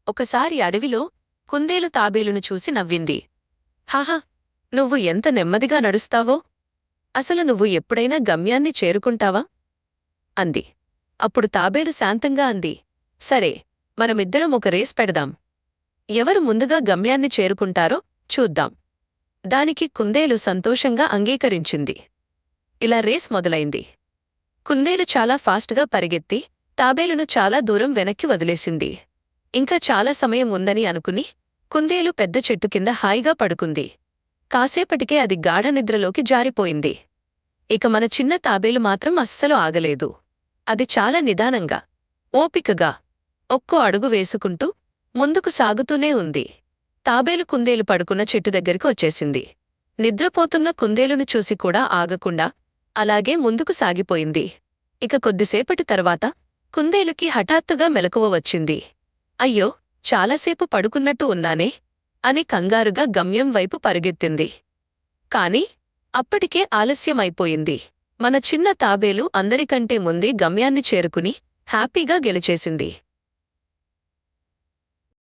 ఒకసారి అడవిలో కుందేలు తాబేలును చూసి నవ్వింది. హాహా, నువ్వు ఎంత నెమ్మదిగా నడుస్తావో! అసలు నువ్వు ఎప్పుడైనా గమ్యాన్ని చేరుకుంటావా? అంది. అప్పుడు తాబేలు శాంతంగా అంది. సరే, మనమిద్దరం ఒక రేస్ పెడదాం. ఎవరు ముందుగా గమ్యాన్ని చేరుకుంటారో చూద్దాం. దానికి కుందేలు సంతోషంగా అంగీకరించింది. ఇలా రేస్ మొదలైంది. కుందేలు చాలా ఫాస్ట్గా పరిగెత్తి తాబేలును చాలా దూరం వెనక్కి వదిలేసింది. ఇంకా చాలా సమయం ఉందని అనుకుని కుందేలు పెద్ద చెట్టు కింద హాయిగా పడుకుంది. కాసేపటికే అది గాఢ నిద్రలోకి జారిపోయింది. ఇక మన చిన్న తాబేలు మాత్రం అస్సలు ఆగలేదు. అది చాలా నిదానంగా, ఓపికగా ఒక్కో అడుగు వేసుకుంటూ ముందుకు సాగుతూనే ఉంది. తాబేలు కుందేలు పడుకున్న చెట్టు దగ్గరికి వచ్చేసింది. నిద్రపోతున్న కుందేలును చూసి కూడా ఆగకుండా అలాగే ముందుకు సాగిపోయింది. ఇక కొద్దిసేపటి తర్వాత కుందేలుకి హఠాత్తుగా మెలకువ వచ్చింది. అయ్యో, చాలాసేపు పడుకున్నట్టు ఉన్నానే అని కంగారుగా గమ్యం వైపు పరుగెత్తింది. కాని అప్పటికే ఆలస్యమైపోయింది. మన చిన్న తాబేలు అందరికంటే ముందే గమ్యాన్ని చేరుకుని హ్యాపీగా గెలిచేసింది.